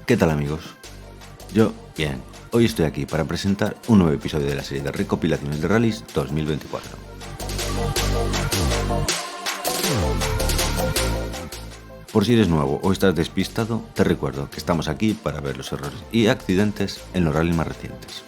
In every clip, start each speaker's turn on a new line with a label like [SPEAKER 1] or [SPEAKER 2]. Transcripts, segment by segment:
[SPEAKER 1] ¿Qué tal, amigos? Yo, bien. Hoy estoy aquí para presentar un nuevo episodio de la serie de recopilaciones de rallies 2024. Por si eres nuevo o estás despistado, te recuerdo que estamos aquí para ver los errores y accidentes en los rallies más recientes.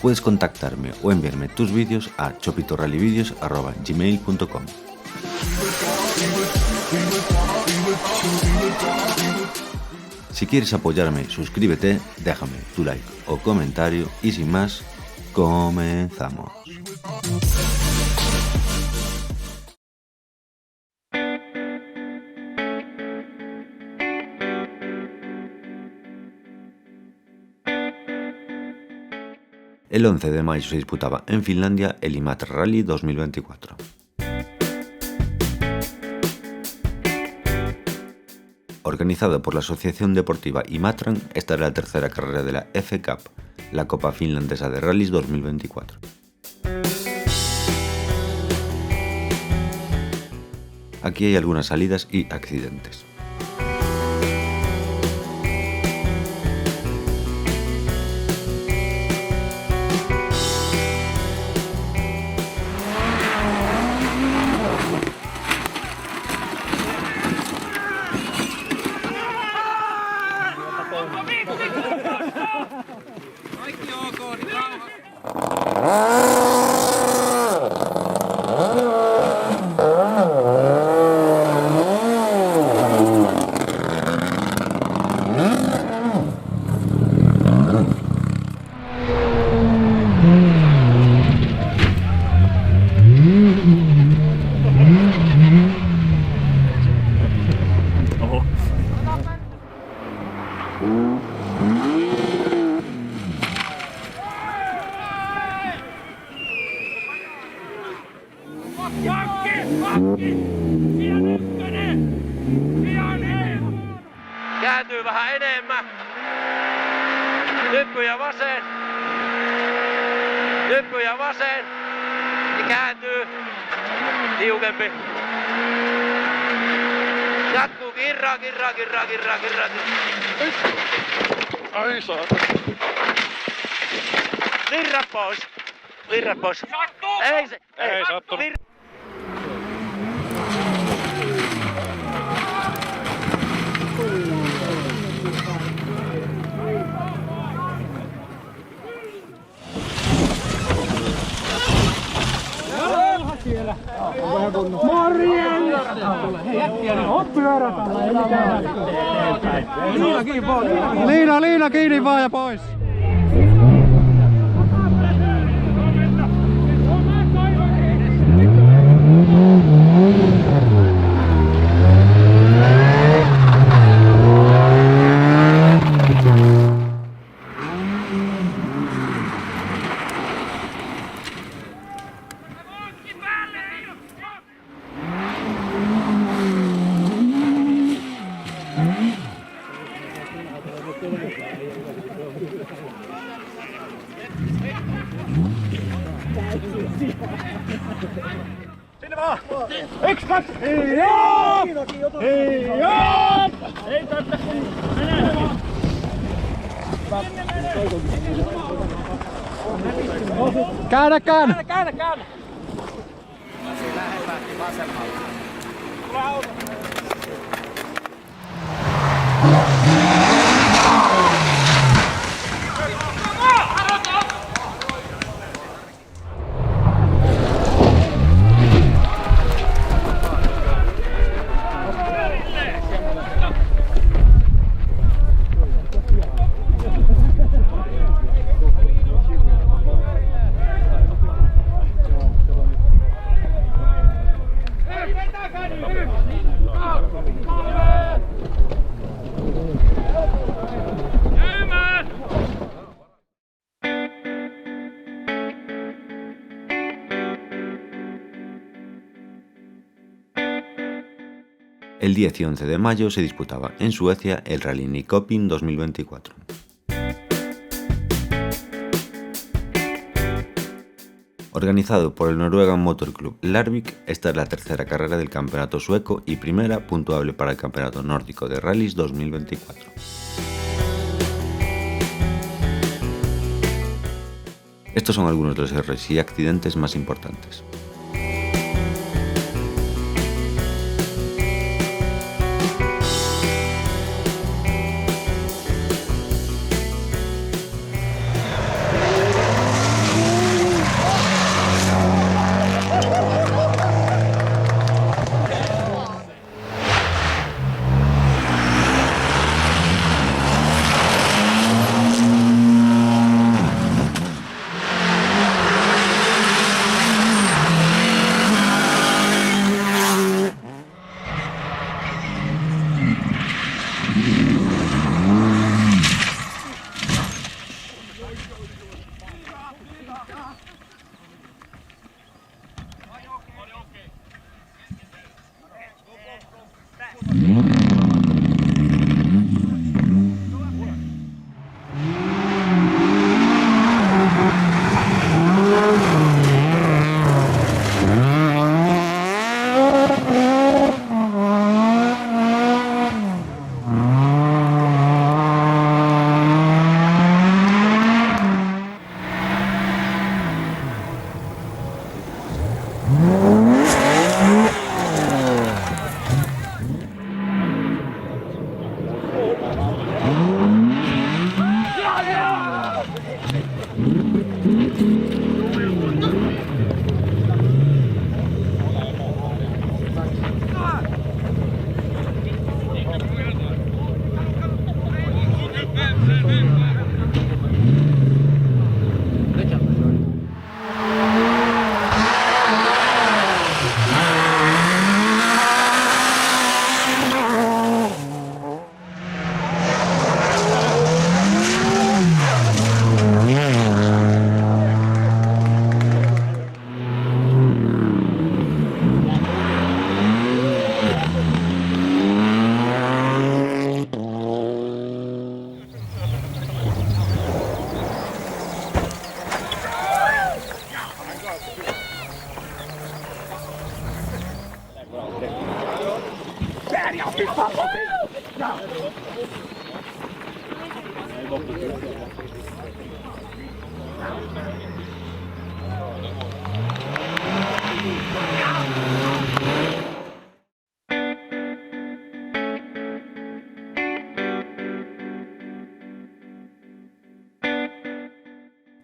[SPEAKER 1] Puedes contactarme o enviarme tus vídeos a chopitorallyvideos@gmail.com. Si quieres apoyarme, suscríbete, déjame tu like o comentario y sin más, comenzamos. El 11 de mayo se disputaba en Finlandia el Imatra Rally 2024. Organizado por la Asociación Deportiva Imatran, esta era la tercera carrera de la F-Cup, la Copa Finlandesa de Rallys 2024. Aquí hay algunas salidas y accidentes.
[SPEAKER 2] Kääntyy vähän enemmän. Nyppy ja vasen. Nyppy ja vasen. Ja kääntyy. Tiukempi. Jatkuu kirraa. Ai saa. Virra pois. Sattuu! Ei sattunut.
[SPEAKER 3] Liina kiinni vaan ja pois.
[SPEAKER 2] Sinne vaan! Yksi, kaksi! Joo! Joo! Ei tarvitse!
[SPEAKER 3] Käännä!
[SPEAKER 2] Käännä! Se lähempääkin vasemmalle. Tule auto!
[SPEAKER 1] El 10 y 11 de mayo se disputaba en Suecia el Rally Nyköping 2024. Organizado por el Norwegian Motor Club Larvik, esta es la tercera carrera del campeonato sueco y primera puntuable para el campeonato nórdico de rallies 2024. Estos son algunos de los errores y accidentes más importantes.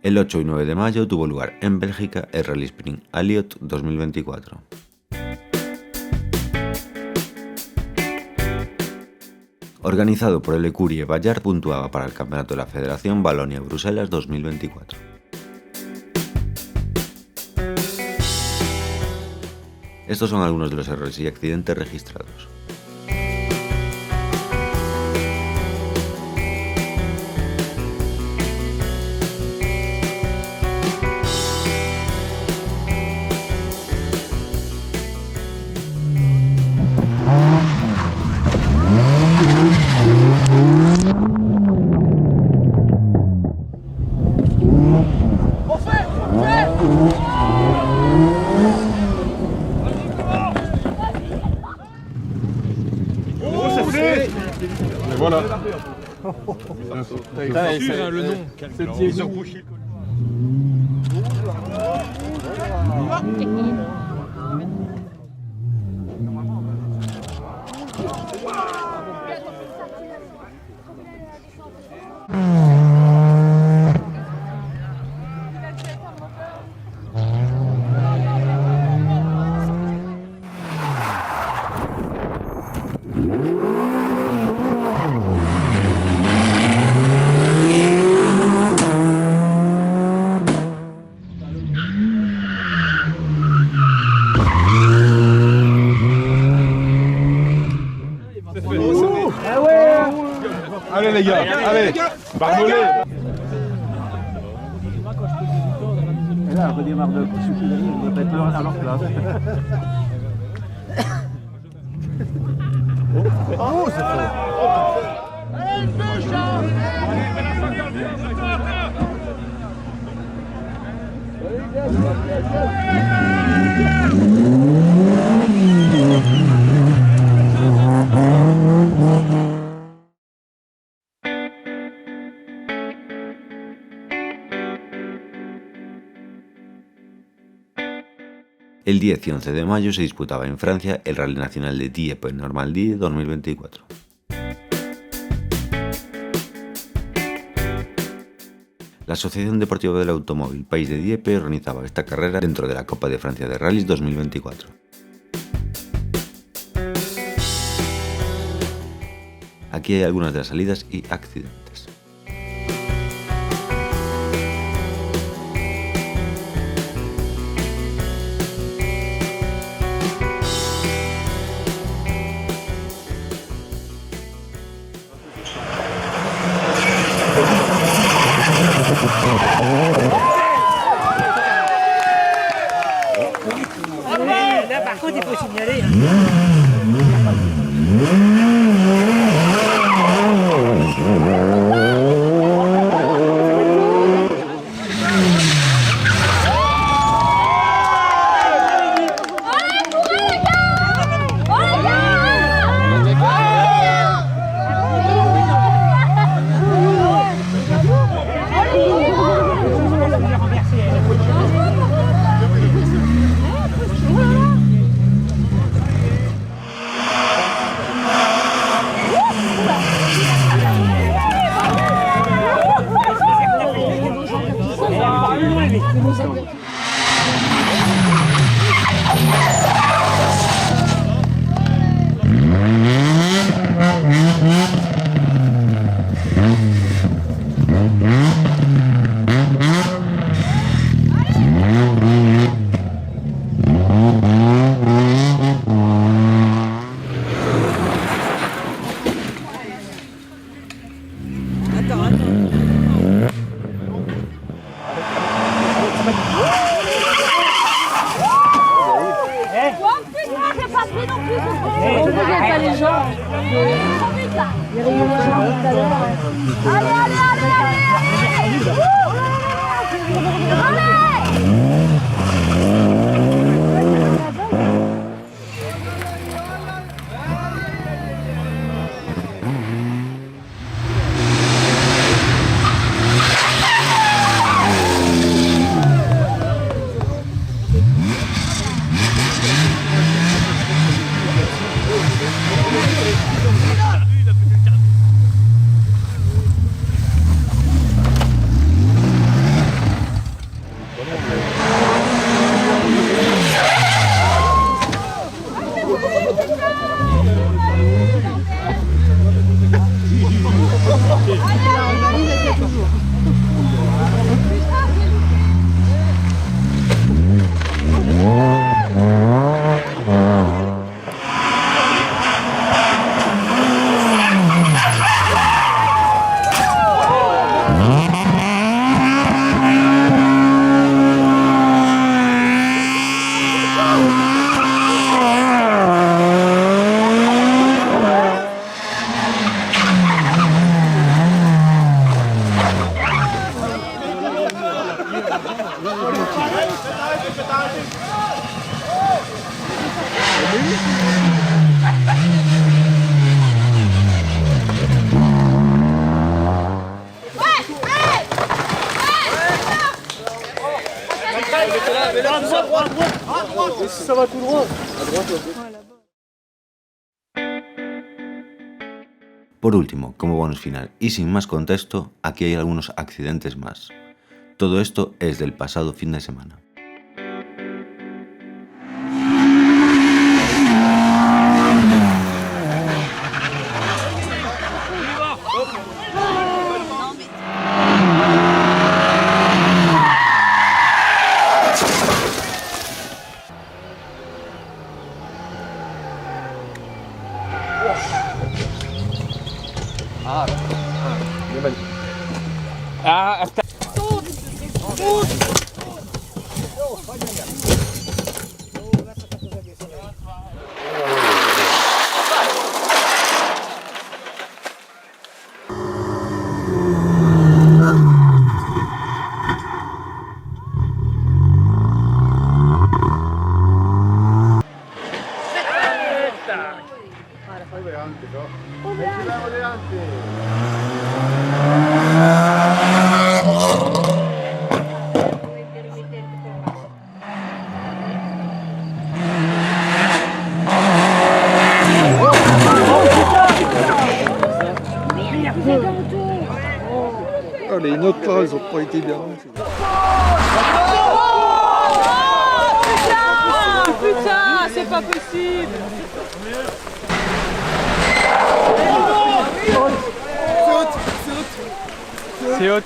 [SPEAKER 1] El 8 y 9 de mayo tuvo lugar en Bélgica el Rally Sprint Alliot 2024. Organizado por el Écurie Ballard, puntuaba para el campeonato de la Federación Valonia-Bruselas 2024. Estos son algunos de los errores y accidentes registrados.
[SPEAKER 4] Voilà.
[SPEAKER 2] C'est le nom. Ils ont couché le
[SPEAKER 4] Allez les gars, allez, barbelé.
[SPEAKER 5] Et là, on redémarre de coup, il ne doit pas être à leur place.
[SPEAKER 4] Oh, c'est fort.
[SPEAKER 2] Allez,
[SPEAKER 1] El 10 y 11 de mayo se disputaba en Francia el Rally Nacional de Dieppe-Normandie 2024. La Asociación Deportiva del Automóvil País de Dieppe organizaba esta carrera dentro de la Copa de Francia de Rallys 2024. Aquí hay algunas de las salidas y accidentes.
[SPEAKER 6] Là par contre il faut signaler.
[SPEAKER 5] Ça va tout droit.
[SPEAKER 1] Por último, como bonus final y sin más contexto, aquí hay algunos accidentes más. Todo esto es del pasado fin de semana.
[SPEAKER 3] notre part, ils ont pas été bien.
[SPEAKER 7] Putain, c'est pas possible.
[SPEAKER 2] C'est haute.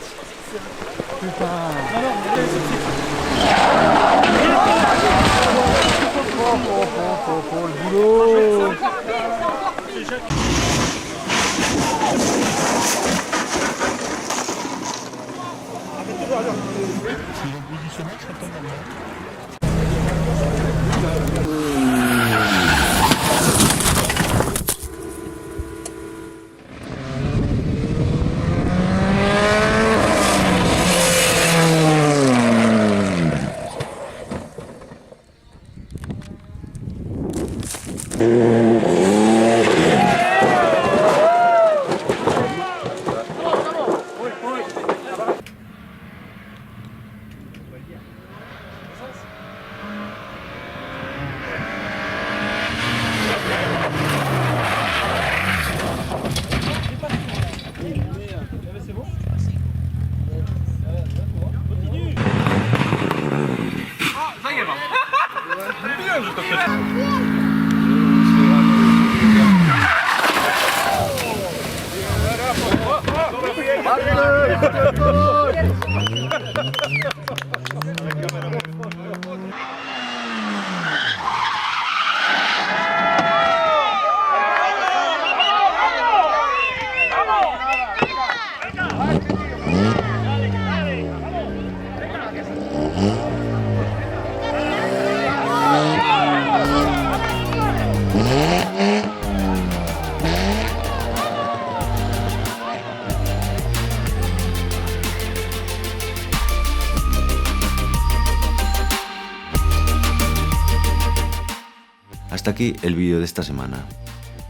[SPEAKER 1] Hasta aquí el vídeo de esta semana.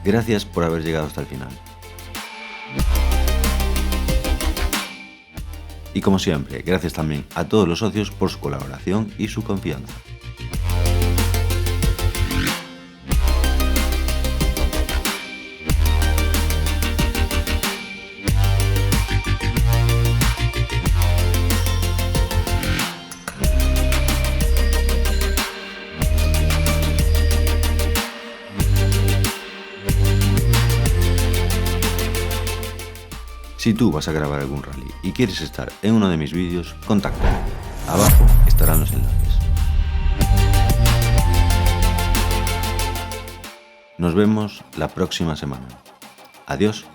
[SPEAKER 1] Gracias por haber llegado hasta el final. Y como siempre, gracias también a todos los socios por su colaboración y su confianza. Si tú vas a grabar algún rally y quieres estar en uno de mis vídeos, contáctame. Abajo estarán los enlaces. Nos vemos la próxima semana. Adiós.